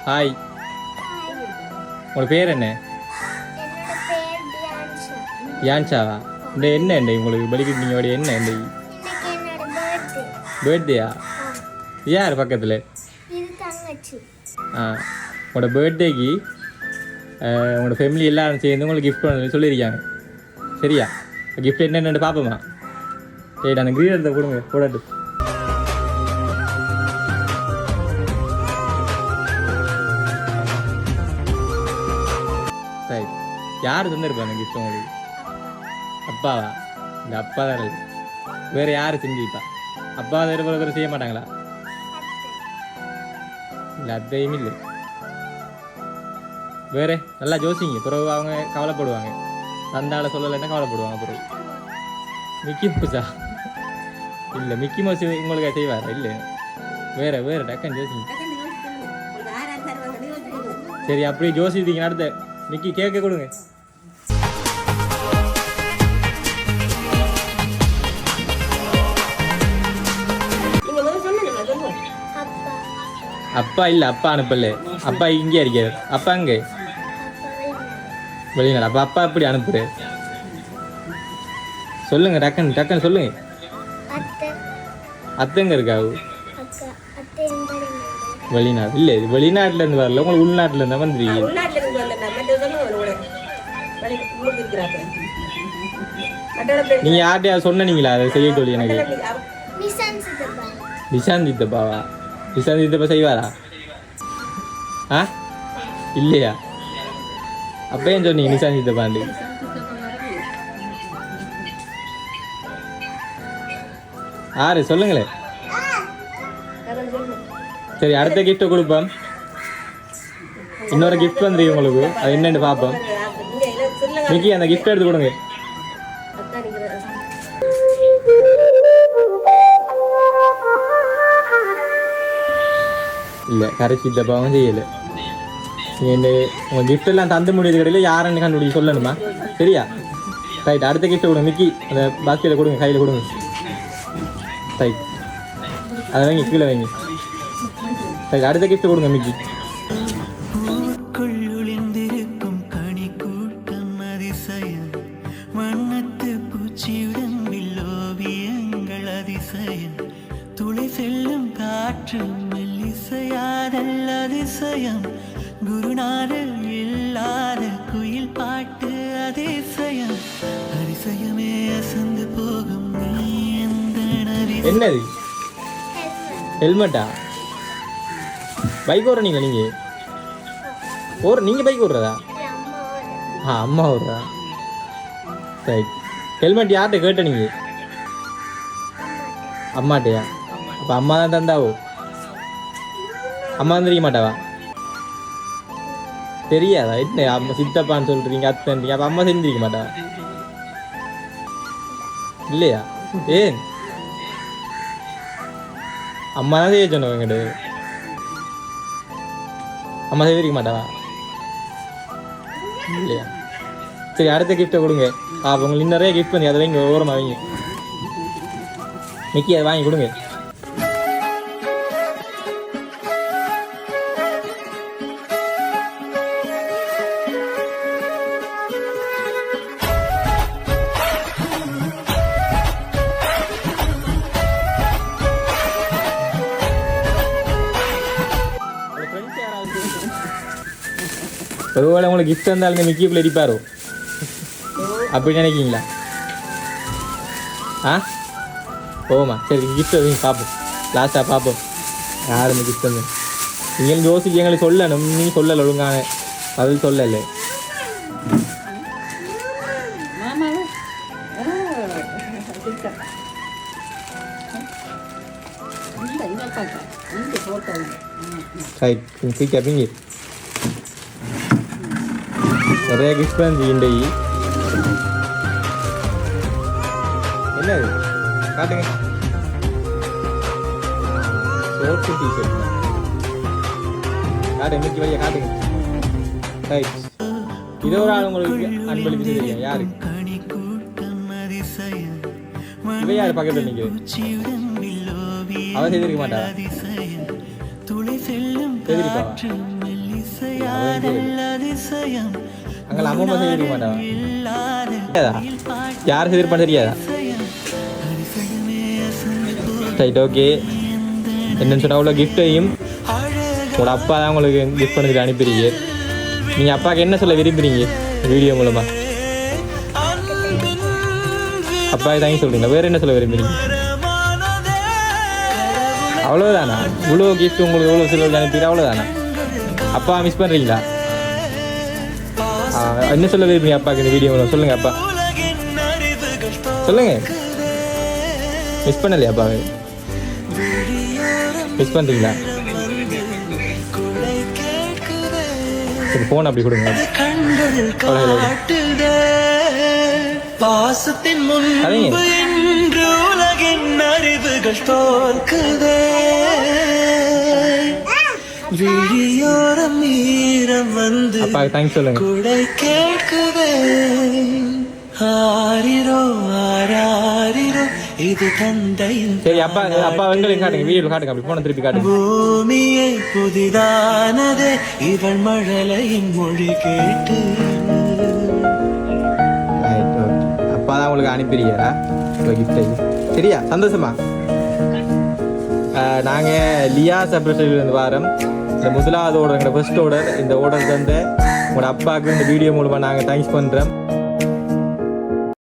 Hi, உங்களோட பேர் என்ன? யான்ஷாவா? இந்த என்ன உங்களுக்கு பலிக்கு நீங்கள் என்ன பர்த்டேயா? யார் பக்கத்தில்? உங்களோட பர்த்டேக்கு உங்களோட ஃபேமிலி எல்லாரும் சேர்ந்து உங்களுக்கு கிஃப்ட் பண்ண சொல்லியிருக்காங்க. சரியா? கிஃப்ட் என்னென்னு பார்ப்போமா? சரி, அந்த க்ரீன் எடுத்த கொடுங்க போடட்டு. சரி, யார் தந்துருப்பாங்க கிஃப்ட் உங்களுக்கு? அப்பாவா? இந்த அப்பா தான் இருக்கு. வேறு யார் செஞ்சுப்பா? அப்பா வேறு செய்ய மாட்டாங்களா? இல்லை, அத்தையும் இல்லை. வேறு நல்லா ஜோசிங்க, பிறகு அவங்க கவலைப்படுவாங்க. தந்தால சொல்லலைன்னா கவலைப்படுவாங்க. பிறகு மிக்கி மவுஸா? இல்லை, மிக்கி மவுஸ் உங்களுக்கு செய்வாரா? இல்லை, வேறு டக்குன்னு ஜோசிங்க. சரி, அப்படியே ஜோசித்தீங்க. அடுத்த மிக்கி கேட்க கொடுங்க. அப்பா இல்லை, அப்பா அனுப்பல. அப்பா இங்கே இருக்கார். அப்பா அங்கே வெளிநாடு. அப்பா எப்படி அனுப்புற? சொல்லுங்க, டக்குன்னு சொல்லுங்க. அத்தைங்க இருக்காவு? வெளிநாடு இல்லை, வெளிநாட்டுல இருந்து வரல, உங்களுக்கு உள்நாட்டுல இருந்தா வந்துருக்கீங்க. நீங்க யார்ட்டையா சொன்னீங்களா அதை செய்ய சொல்லி? எனக்கு நிசாந்தித்தப்பாவா? நிசாந்தித்தப்பா செய்வாரா? இல்லையா? அப்ப ஏன் சொன்னீங்க நிசாந்தித்தப்பாண்டு? ஆறு சொல்லுங்களேன். சரி, அடுத்த கிஃப்ட்டை கொடுப்போம். இன்னொரு கிஃப்ட் வந்துருக்கு உங்களுக்கு, அது என்னன்னு பார்ப்போம். மிக்கி, அந்த கிஃப்ட் எடுத்து கொடுங்க. இல்லை, கரைச்சி தப்பாவும் செய்யலை. நீங்கள் உங்கள் கிஃப்ட் எல்லாம் தந்து முடியாது கடையில் யாருன்னு கண்டுபிடிச்சி சொல்லணுமா? சரியா? ரைட், அடுத்த கிஃப்ட்டை கொடுங்க. மிக்கி, அந்த பாஸ்கெட்டில் கொடுங்க, கையில் கொடுங்க. ரைட், அதை வைங்க, கீழே வைங்க. ரைட், அடுத்த கிஃப்ட் கொடுங்க மிக்கி. துளி செல்லும் காற்று மெல்லிசையாதல் அதிசயம், குருநாதர் இல்லாத குயில் பாட்டு அதிசயம், அதிசயமே அசந்து போகும் நீ எந்த என்னது? ஹெல்மெட்டா? பைக் ஓடுறீங்களா நீங்கள்? நீங்கள் பைக் ஓடுறதா? அம்மா ஓடுறா. ரைட், ஹெல்மெட் யார்கிட்ட கேட்ட நீங்கள்? அம்மாட்டையா? அப்போ அம்மா தான் தந்தாவோ? அம்மா வந்துருக்க மாட்டாவா? தெரியாதா? என்ன அம்மா சித்தப்பான்னு சொல்கிறீங்க, அத்தன்றீங்க. அப்போ அம்மா செஞ்சிருக்க மாட்டாவா? இல்லையா? ஏன்? அம்மா தான் செய்ய சொன்னவங்கிட்ட. அம்மா செய்திருக்க மாட்டாவா? இல்லையா? சரி, அடுத்த கிஃப்ட்டை கொடுங்க. அப்போ உங்களுக்கு நிறைய கிஃப்ட் பண்ணி அதை வைங்க, ஓரமாக வைங்க. மிக்கி, அதை வாங்கி கொடுங்க. ஒருவேளை உங்களுக்கு கிஃப்ட் இருந்தாலும் இந்த மிக்கிக்குள்ள அடிப்பாரோ அப்படி நினைக்கிங்களா? ஓமா, சரி, கிஃப்ட் வைங்க பார்ப்போம். லாஸ்ட்டாக பார்ப்போம் யாருமே கிஃப்ட் வந்து. நீங்கள் யோசிச்சு எங்களுக்கு சொல்லணும். நீ சொல்லலை, ஒழுங்கான பதில் சொல்லலை. ரைட், சீக்கிரம் பிங்கி. நிறைய கிஃப்ட் வந்து இன்றைக்கு. என்னது காட்டுங்க. ஷோர்ட்ஸ் டிஷர்ட் காட்டுங்க. மிக்கி வழியா காட்டுங்க. ரைட், இது ஒரு ஆள் உங்களுக்கு அன்பளிப்பு செய்ய. யாரு இவ? யாரு பக்கத்தில் நிற்கிறேன்? அவ செய்திருக்க மாட்டா? செய்திருப்பாவா? மெல்லிசையாதல் அதிசயம் அங்கே அம்மா செய்திருக்க மாட்டான் இல்லாத யார் செய்திருப்பான்னு தெரியாதா அதிசயமே அசந்து ரைட் ஓகே என்னன்னு சொன்னால் அவ்வளோ கிஃப்ட்டையும் உங்களோட அப்பா தான் உங்களுக்கு கிஃப்ட் பண்ணதுக்கு அனுப்பிடுங்க. நீங்கள் அப்பாவுக்கு என்ன சொல்ல விரும்புகிறீங்க வீடியோ மூலமாக? அப்பாவுக்கு தாங்க சொல்கிறீங்களா? வேறு என்ன சொல்ல விரும்புகிறீங்க? அவ்வளோதானா? இவ்வளோ கிஃப்ட் உங்களுக்கு எவ்வளோ சில அனுப்பிடுற அவ்வளோதானா? அப்பா மிஸ் பண்ணுறீங்களா? என்ன சொல்ல விரும்புறீங்க அப்பாவுக்கு இந்த வீடியோ மூலம்? சொல்லுங்கள் அப்பா, சொல்லுங்கள். மிஸ் பண்ணலையா அப்பாவை? மிஸ் பண்ணுறீங்களா? சரி ஃபோன் அப்படி கொடுங்க. பாசத்தின் முன்பு என்று உலகின் அறிவுகள் தோற்குதே விழியோரம் ஈரம் வந்து அப்பாவுக்கு தேங்க்ஸ் சொல்லுங்க. குடை கேட்குதே ஆரிரோ ஆராரிரோ இது தந்தையின் சரி அப்பா அப்பா வெங்கலையும் காட்டுங்க, வீடியோவில் காட்டுங்க. அப்படி ஃபோனை திருப்பி காட்டுங்க. பூமியே புதிதானதே இவள் மழலையின் மொழி கேட்டு அப்பா தான் உங்களுக்கு அனுப்பிடுறா கிஃப்டை. சரியா? சந்தோஷமா? நாங்கள் லியா சப்ரேஷன்லேருந்து வாரம் இந்த முதலாவது ஆர்டர், எங்களோட ஃபர்ஸ்ட் ஆர்டர். இந்த ஆர்டர் தந்த உங்களோட அப்பாவுக்கு இந்த வீடியோ மூலமாக நாங்கள் தேங்க்ஸ் பண்ணுறோம்.